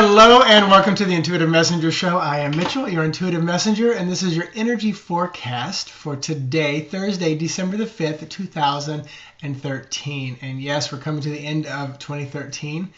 Hello and welcome to the Intuitive Messenger Show. I am Mitchell, your Intuitive Messenger, and this is your energy forecast for today, Thursday, December the 5th, 2013. And yes, we're coming to the end of 2013.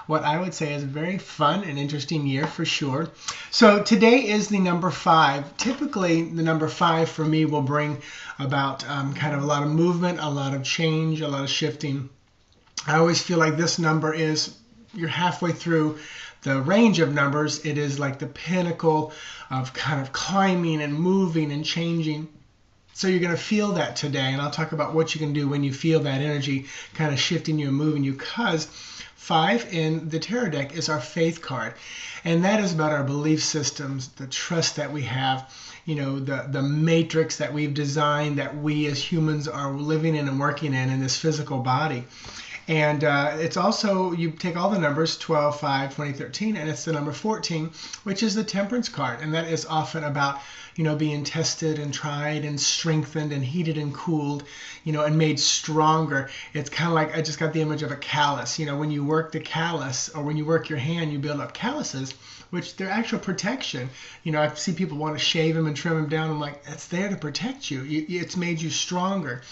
What I would say is a very fun and interesting year for sure. So today is the number 5. Typically, the number 5 for me will bring about kind of a lot of movement, a lot of change, a lot of shifting. I always feel like this number is, you're halfway through the range of numbers. It is like the pinnacle of kind of climbing and moving and changing. So you're going to feel that today, and I'll talk about what you can do when you feel that energy kind of shifting you and moving you, because 5 in the tarot deck is our faith card, and that is about our belief systems, the trust that we have, you know, the matrix that we've designed, that we as humans are living in and working in this physical body. And it's also, you take all the numbers, 12, 5, 20, 13, and it's the number 14, which is the temperance card. And that is often about, you know, being tested and tried and strengthened and heated and cooled, you know, and made stronger. It's kind of like, I just got the image of a callus. You know, when you work the callus, or when you work your hand, you build up calluses, which they're actual protection. You know, I see people want to shave them and trim them down. I'm like, it's there to protect you. It's made you stronger.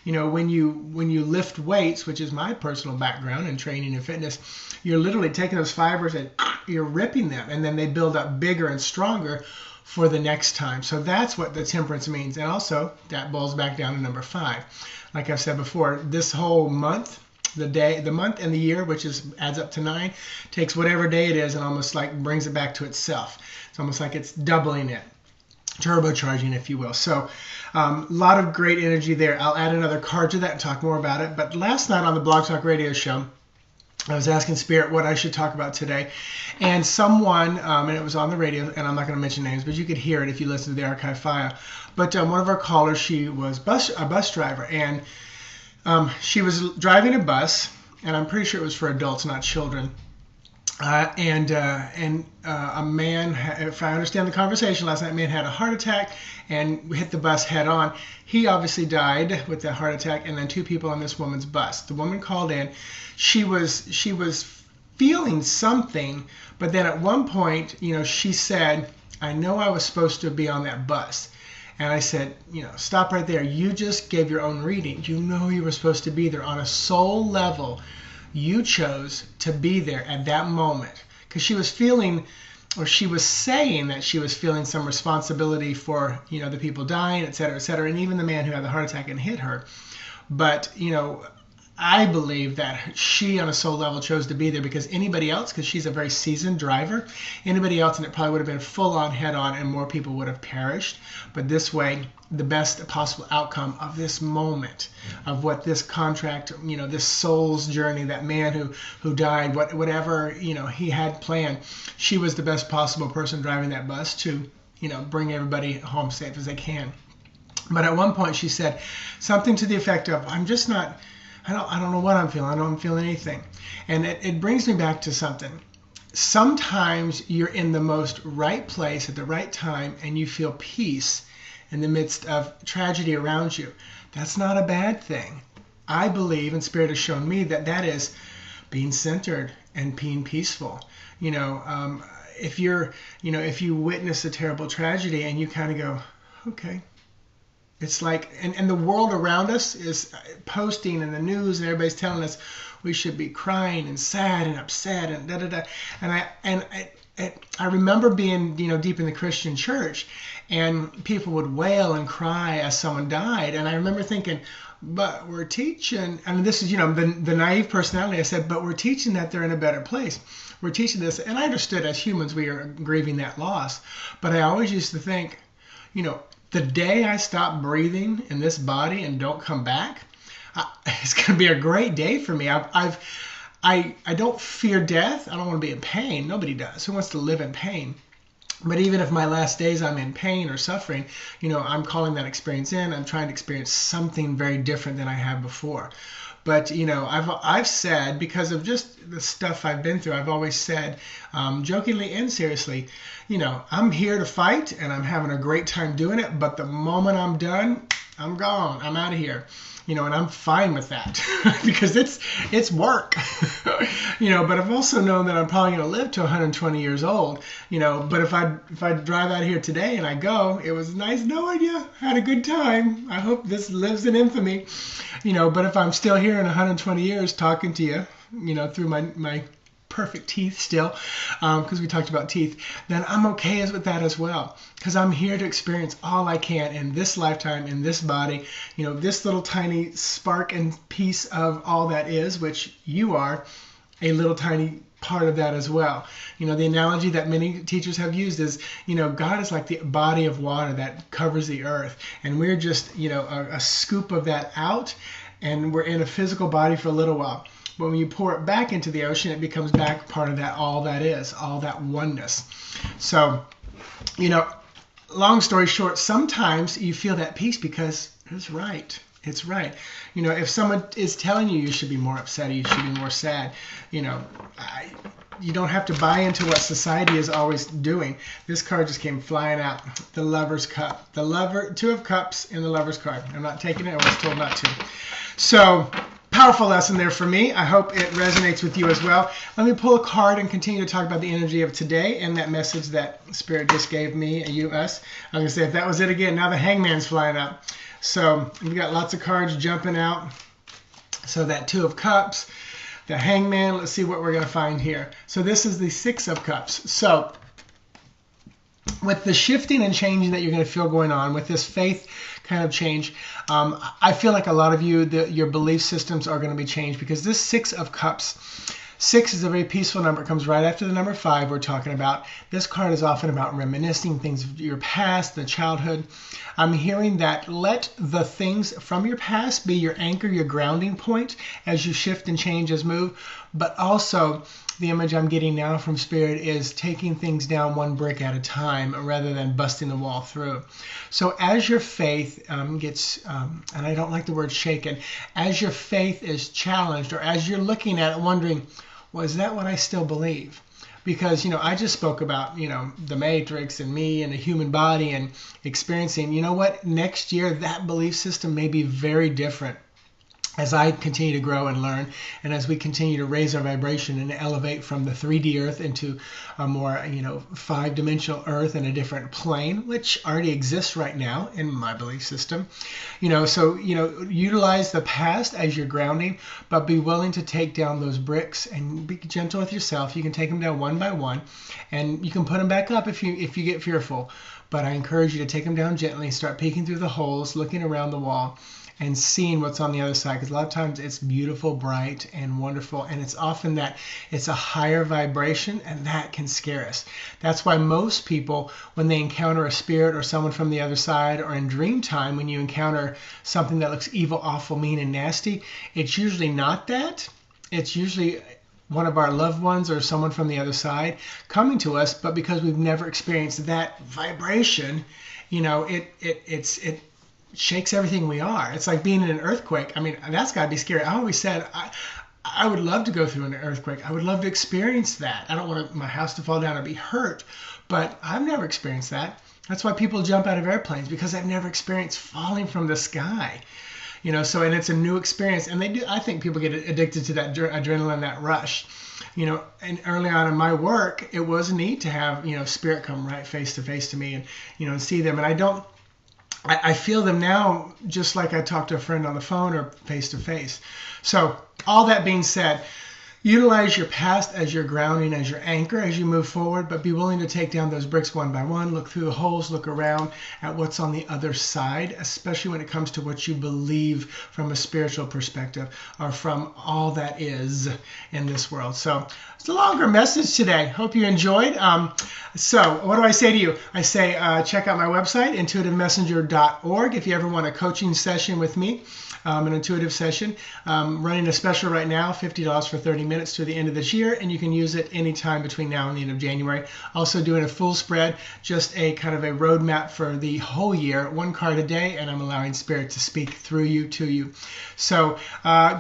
You know, when you lift weights, which is my personal background in training and fitness, you're literally taking those fibers and you're ripping them, and then they build up bigger and stronger for the next time. So that's what the temperance means. And also, that boils back down to number 5. Like I've said before, this whole month, the month and the year, which adds up to 9, takes whatever day it is and almost like brings it back to itself. It's almost like it's doubling it, turbocharging, if you will. So a lot of great energy there. I'll add another card to that and talk more about it. But last night on the Blog Talk Radio show, I was asking Spirit what I should talk about today. And someone, and it was on the radio, and I'm not going to mention names, but you could hear it if you listen to the archive file. But one of our callers, she was a bus driver, and she was driving a bus, and I'm pretty sure it was for adults, not children. And a man, if I understand the conversation last night, a man had a heart attack and hit the bus head on. He obviously died with that heart attack, and then 2 people on this woman's bus. The woman called in. She was feeling something, but then at one point, you know, she said, "I know I was supposed to be on that bus." And I said, you know, stop right there. You just gave your own reading. You know you were supposed to be there. On a soul level, you chose to be there at that moment, because she was feeling, or she was saying that she was feeling some responsibility for, you know, the people dying, et cetera, and even the man who had the heart attack and hit her. But, you know, I believe that she on a soul level chose to be there, because anybody else, because she's a very seasoned driver, anybody else, and it probably would have been full on head on and more people would have perished. But this way, the best possible outcome of this moment, of what this contract, you know, this soul's journey, that man who died, whatever, you know, he had planned, she was the best possible person driving that bus to, you know, bring everybody home safe as they can. But at one point she said something to the effect of, I don't know what I'm feeling. I don't feel anything. And it brings me back to something. Sometimes you're in the most right place at the right time and you feel peace in the midst of tragedy around you. That's not a bad thing. I believe, and Spirit has shown me, that that is being centered and being peaceful. You know, if you witness a terrible tragedy and you kind of go, okay. It's like, and the world around us is posting in the news, and everybody's telling us we should be crying and sad and upset and da da da. And I remember being, you know, deep in the Christian church, and people would wail and cry as someone died. And I remember thinking, but we're teaching, and this is, you know, the naive personality. I said, but we're teaching that they're in a better place. We're teaching this, and I understood as humans we are grieving that loss. But I always used to think, you know, the day I stop breathing in this body and don't come back, it's going to be a great day for me. I don't fear death. I don't want to be in pain. Nobody does. Who wants to live in pain? But even if my last days I'm in pain or suffering, you know, I'm calling that experience in. I'm trying to experience something very different than I have before. But, you know, I've said, because of just the stuff I've been through, I've always said, jokingly and seriously, you know, I'm here to fight and I'm having a great time doing it. But the moment I'm done, I'm gone. I'm out of here. And I'm fine with that because it's work. But I've also known that I'm probably going to live to 120 years old. But if I drive out here today and I go, it was nice knowing you. Had a good time. I hope this lives in infamy. But if I'm still here in 120 years talking to you, through my perfect teeth still, because we talked about teeth, then I'm okay with that as well, because I'm here to experience all I can in this lifetime, in this body, this little tiny spark and piece of all that is, which you are a little tiny part of that as well. The analogy that many teachers have used is, God is like the body of water that covers the earth, and we're just, a scoop of that out, and we're in a physical body for a little while. But when you pour it back into the ocean, it becomes back part of that, all that is, all that oneness. So, long story short, sometimes you feel that peace because it's right. It's right. If someone is telling you should be more upset, or you should be more sad, you don't have to buy into what society is always doing. This card just came flying out. The Lover's Cup. Two of Cups in the Lover's card. I'm not taking it. I was told not to. So, powerful lesson there for me. I hope it resonates with you as well. Let me pull a card and continue to talk about the energy of today and that message that Spirit just gave me, us. I'm going to say, if that was it again, now the Hangman's flying up. So we've got lots of cards jumping out. So that Two of Cups, the Hangman, let's see what we're going to find here. So this is the Six of Cups. So with the shifting and changing that you're going to feel going on, with this faith kind of change, I feel like a lot of you, your belief systems are going to be changed, because this Six of Cups, 6 is a very peaceful number. It comes right after the number 5 we're talking about. This card is often about reminiscing things of your past, the childhood. I'm hearing that let the things from your past be your anchor, your grounding point as you shift and change, as move. But also, the image I'm getting now from Spirit is taking things down one brick at a time rather than busting the wall through. So as your faith gets, and I don't like the word shaken, as your faith is challenged, or as you're looking at it wondering, well, is that what I still believe? Because, I just spoke about, the Matrix and me and the human body and experiencing, what, next year that belief system may be very different. As I continue to grow and learn, and as we continue to raise our vibration and elevate from the 3D Earth into a more, 5-dimensional Earth in a different plane, which already exists right now in my belief system. So, utilize the past as your grounding, but be willing to take down those bricks and be gentle with yourself. You can take them down one by one, and you can put them back up if you get fearful. But I encourage you to take them down gently, start peeking through the holes, looking around the wall, and seeing what's on the other side, because a lot of times it's beautiful, bright, and wonderful, and it's often that it's a higher vibration, and that can scare us. That's why most people, when they encounter a spirit or someone from the other side, or in dream time, when you encounter something that looks evil, awful, mean, and nasty, it's usually not that. It's usually one of our loved ones or someone from the other side coming to us, but because we've never experienced that vibration, it shakes everything we are. It's like being in an earthquake. I mean, that's got to be scary. I always said I would love to go through an earthquake. I would love to experience that. I don't want my house to fall down or be hurt, but I've never experienced that. That's why people jump out of airplanes, because they've never experienced falling from the sky. And it's a new experience. And I think people get addicted to that adrenaline, that rush. And early on in my work, it was neat to have, Spirit come right face to face to me and see them. And I feel them now just like I talk to a friend on the phone or face to face. So all that being said, utilize your past as your grounding, as your anchor as you move forward, but be willing to take down those bricks one by one, look through the holes, look around at what's on the other side, especially when it comes to what you believe from a spiritual perspective or from all that is in this world. So it's a longer message today. Hope you enjoyed. So what do I say to you? I say check out my website, intuitivemessenger.org, if you ever want a coaching session with me. an intuitive session. Running a special right now, $50 for 30 minutes to the end of this year, and you can use it anytime between now and the end of January. Also doing a full spread, just a kind of a roadmap for the whole year, 1 card a day, and I'm allowing Spirit to speak through you to you. So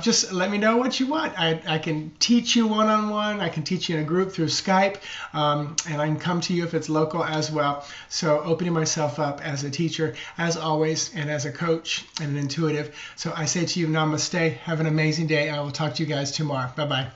just let me know what you want. I can teach you one-on-one, I can teach you in a group through Skype, and I can come to you if it's local as well. So opening myself up as a teacher, as always, and as a coach and an intuitive. So I say to you, namaste, have an amazing day. I will talk to you guys tomorrow. Bye-bye.